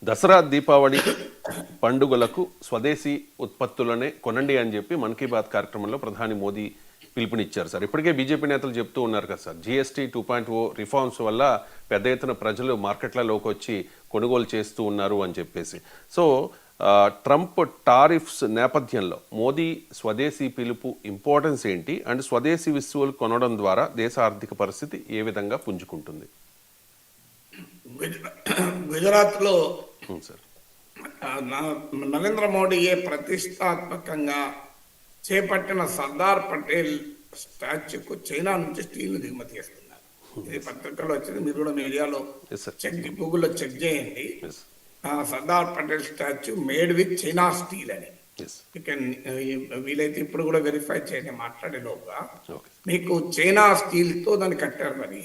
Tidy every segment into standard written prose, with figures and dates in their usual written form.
దసరా దీపావళి పండుగలకు స్వదేశీ ఉత్పత్తులనే కొనండి అని చెప్పి మన్ కీ బాత్ కార్యక్రమంలో ప్రధాని మోదీ పిలుపునిచ్చారు సార్. ఇప్పటికే బీజేపీ నేతలు చెప్తూ ఉన్నారు కదా సార్, జీఎస్టీ 2.0 రిఫార్మ్స్ వల్ల పెద్ద ఎత్తున ప్రజలు మార్కెట్లలోకి వచ్చి కొనుగోలు చేస్తూ ఉన్నారు అని చెప్పేసి. సో ట్రంప్ టారిఫ్స్ నేపథ్యంలో మోదీ స్వదేశీ పిలుపు ఇంపార్టెన్స్ ఏంటి అండ్ స్వదేశీ వస్తువులు కొనడం ద్వారా దేశ ఆర్థిక పరిస్థితి ఏ విధంగా పుంజుకుంటుంది? గుజరాత్లో సార్ నరేంద్ర మోడీయే ప్రతిష్టాత్మకంగా చేపట్టిన సర్దార్ పటేల్ స్టాచ్యూకు చైనా నుంచి స్టీల్ దిగుమతి చేస్తున్నారు. ఇది పత్రికల్లో వచ్చింది, మీరు కూడా మీడియాలో గూగుల్లో చెక్ చేయండి. Sardar Patel statue made with China steel అని వీలైతే ఇప్పుడు కూడా వెరిఫై చేయండి మాట్లాడేలోగా. మీకు చైనా స్టీల్తో దాన్ని కట్టారు. మరి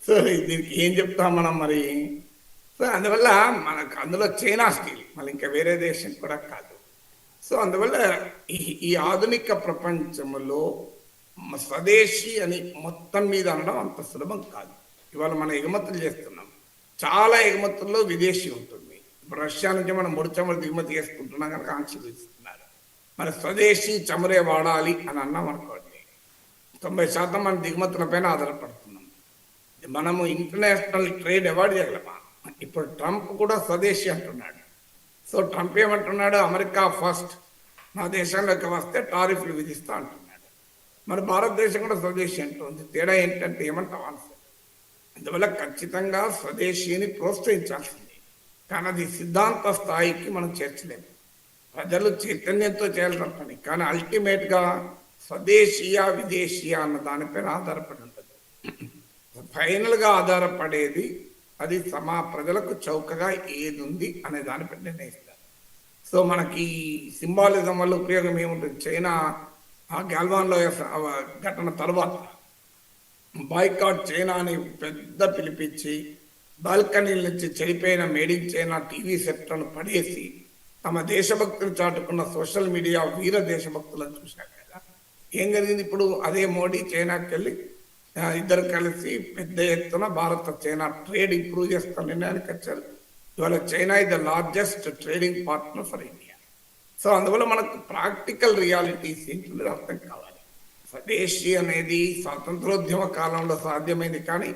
సో దీనికి ఏం చెప్తాం మనం మరి? సో అందువల్ల మనకు అందులో చైనా స్టీల్, మళ్ళీ ఇంకా వేరే దేశం కూడా కాదు. సో అందువల్ల ఈ ఆధునిక ప్రపంచంలో స్వదేశీ అని మొత్తం మీద అనడం అంత సులభం కాదు. ఇవాళ మనం ఎగుమతులు చేస్తున్నాం, చాలా ఎగుమతుల్లో విదేశీ ఉంటుంది. ఇప్పుడు రష్యా నుంచి మనం ముడి చమురు దిగుమతి చేసుకుంటున్నాం కనుక ఆంక్షలు ఇస్తున్నారు. మరి స్వదేశీ చమురే వాడాలి అని అన్నాం అనుకోండి, 90% మన దిగుమతుల పైన ఆధారపడుతున్నాం. మనము ఇంటర్నేషనల్ ట్రేడ్ అవాయిడ్ చేయగలమా? ఇప్పుడు ట్రంప్ కూడా స్వదేశీ అంటున్నాడు. సో ట్రంప్ ఏమంటున్నాడు? అమెరికా ఫస్ట్, నా దేశంలోకి వస్తే టారిఫ్లు విధిస్తా అంటున్నాడు. మరి భారతదేశం కూడా స్వదేశీ అంటుంది. తేడా ఏంటంటే ఏమంటాం ఆన్సర్? అందువల్ల ఖచ్చితంగా స్వదేశీని ప్రోత్సహించాల్సింది, కానీ అది సిద్ధాంత స్థాయికి మనం చేర్చలేము. ప్రజలు చైతన్యంతో చేయాల్సిన పని, కానీ అల్టిమేట్గా స్వదేశీయా విదేశీయా అన్న దానిపైన ఆధారపడి ఉంటుంది. ఫైనల్గా ఆధారపడేది అది ప్రజలకు చౌకగా ఏది ఉంది అనే దానిపై నిర్ణయిస్తారు. సో మనకి సింబాలిజం వల్ల ఉపయోగం ఏముంటుంది? చైనా గల్వాన్లో ఘటన తర్వాత బాయ్కాట్ చైనా అని పెద్ద పిలిపించి బాల్కనీల నుంచి చెడిపోయిన మేడ్ ఇన్ చైనా టీవీ సెట్లను పడేసి తమ దేశభక్తులు చాటుకున్న సోషల్ మీడియా వీర దేశభక్తులను చూశారు కదా. ఏం జరిగింది? ఇప్పుడు అదే మోడీ చైనాకి వెళ్ళి ఇద్దరు కలిసి పెద్ద ఎత్తున భారత చైనా ట్రేడ్ ఇంప్రూవ్ చేస్తున్న నిర్ణయానికి వచ్చారు. ఇవాళ China is the largest trading partner for India. So అందువల్ల మనకు ప్రాక్టికల్ రియాలిటీస్ ఏంటి అర్థం కావాలి. స్వదేశీ అనేది స్వాతంత్రోద్యమ కాలంలో సాధ్యమైంది, కానీ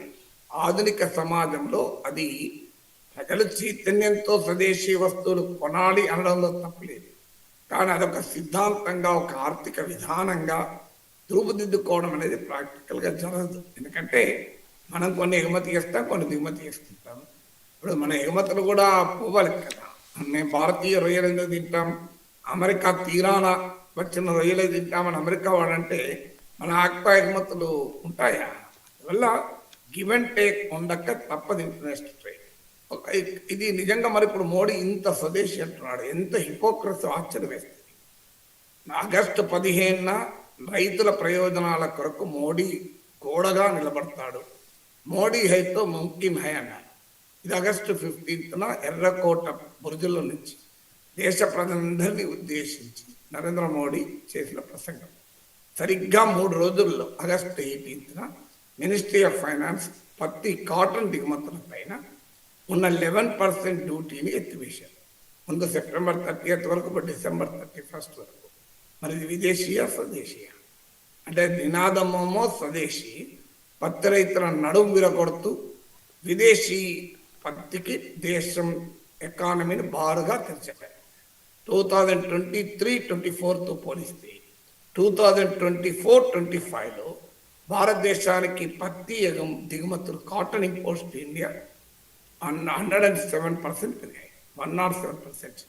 ఆధునిక సమాజంలో అది ప్రజలు చైతన్యంతో స్వదేశీ వస్తువులు కొనాలి అనడంలో తప్పలేదు. కానీ అదొక సిద్ధాంతంగా, ఒక ఆర్థిక విధానంగా రూపుదిద్దుకోవడం అనేది ప్రాక్టికల్గా జరగదు. ఎందుకంటే మనం కొన్ని ఎగుమతి చేస్తాం, కొన్ని దిగుమతి చేసుకుంటాం. ఇప్పుడు మన ఎగుమతులు కూడా పోవాలి కదా. మేము భారతీయ రొయ్యలు ఎందుకు తింటాం? అమెరికా తీరాన వచ్చిన రొయ్యలే తింటామని అమెరికా వాడంటే మన ఆక్పా ఎగుమతులు ఉంటాయా? అందువల్ల గివ్ అండ్ టేక్ ఉండక తప్పదు ఇంటర్నేషనల్ ట్రేడ్. ఇది నిజంగా మరి ఇప్పుడు మోడీ ఇంత స్వదేశీ అంటున్నాడు, ఎంత హిపోక్రసీ ఆశ్చర్య వేస్తుంది. ఆగస్టు 15న రైతుల ప్రయోజనాల కొరకు మోడీ గోడగా నిలబడతాడు. మోడీ హైతో ముమ్కిన్ హై అన్నాడు. ఇది ఆగస్టు 15న ఎర్రకోట బురుజుల నుంచి దేశ ప్రజలందరినీ ఉద్దేశించి నరేంద్ర మోడీ చేసిన ప్రసంగం. సరిగ్గా 3 రోజుల్లో ఆగస్టు 18న మినిస్ట్రీ ఆఫ్ ఫైనాన్స్ పత్తి, కాటన్ దిగుమతుల పైన ఉన్న 11% డ్యూటీని ఎత్తివేశారు. ముందు సెప్టెంబర్ 30th వరకు, ఇప్పుడు డిసెంబర్ 31st వరకు. మరి ఇది విదేశీయా స్వదేశీయా? అంటే నినాదమేమో స్వదేశీ, పత్తి రైతుల నడుము విరగొడుతూ విదేశీ పత్తికి దేశం ఎకానమీని బారుగా తెరిచారు. 2023-24తో పోలిస్తే 2024-25లో భారతదేశానికి పత్తి దిగుమతులు, కాటన్ ఇంపోర్ట్స్ టు ఇండియా 107% పెరిగాయి, 107%.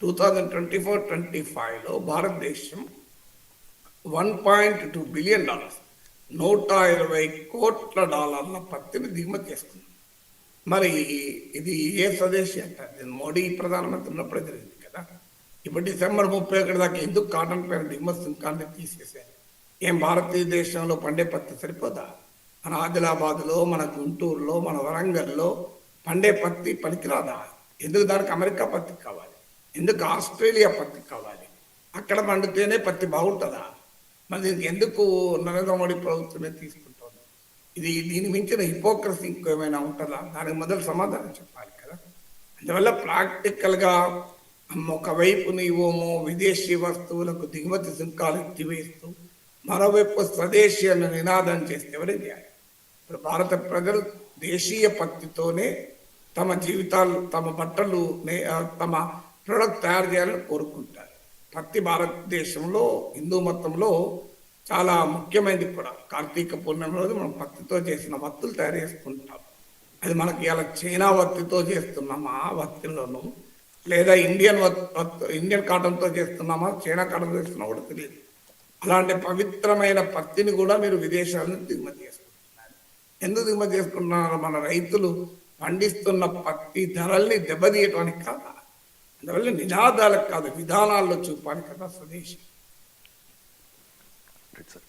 2024-25లో భారతదేశం $1.2 బిలియన్, $120 కోట్ల పత్తిని దిగుమతి చేసుకుంది. మరి ఇది ఏ స్వదేశీ అంటారు? మోడీ ప్రధానమంత్రి ఉన్నప్పుడే జరిగింది కదా. ఇప్పుడు డిసెంబర్ 31 దాకా ఎందుకు కాటన్ పైన దిగుమతి సుంకాన్ని తీసేశారు? ఏం భారతీయ దేశంలో పండే పత్తి సరిపోదా? మన ఆదిలాబాద్లో, మన గుంటూరులో, మన వరంగల్లో పండే పత్తి పనికిరాదా? ఎందుకు దానికి అమెరికా పత్తి కావాలి? ఎందుకు ఆస్ట్రేలియా పత్తి కావాలి? అక్కడ పండితేనే పత్తి బాగుంటుందా? మరి ఎందుకు నరేంద్ర మోడీ ప్రభుత్వమే తీసుకుంటుంది? దీని మించిన హిపోక్రసీ ఇంకేమైనా ఉంటుందా? దానికి మొదలు సమాధానం చెప్పాలి కదా. అందువల్ల ప్రాక్టికల్గా ఒకవైపు నీవేమో విదేశీ వస్తువులకు దిగుమతి సుంకాలు ఎత్తివేస్తూ మరోవైపు స్వదేశీ అన్న నినాదం చేస్తే ఎవరి న్యాయం? ఇప్పుడు భారత ప్రజలు దేశీయ పత్తితోనే తమ జీవితాలు, తమ బట్టలు, తమ ప్రొడక్ట్ తయారు చేయాలని కోరుకుంటారు. పత్తి భారతదేశంలో హిందూ మతంలో చాలా ముఖ్యమైనది కూడా. కార్తీక పూర్ణిమ రోజు మనం పత్తితో చేసిన వత్తులు తయారు చేసుకుంటాం. అది మనకి ఇలా చైనా వత్తితో చేస్తున్నామా వత్తిలోనూ, లేదా ఇండియన్ కాటన్తో చేస్తున్నామా, చైనా కాటన్తో చేస్తున్నా కూడా తెలియదు. అలాంటి పవిత్రమైన పత్తిని కూడా మీరు విదేశాల నుంచి దిగుమతి చేసుకుంటున్నారు. ఎందుకు దిగుమతి చేసుకుంటున్నారు? మన రైతులు పండిస్తున్న పత్తి ధరల్ని దెబ్బతీయటానికి కాదా? అందువల్ల నినాదాలకు కాదు, విధానాల్లో చూపాలి కదా స్వదేశీ. Right sir.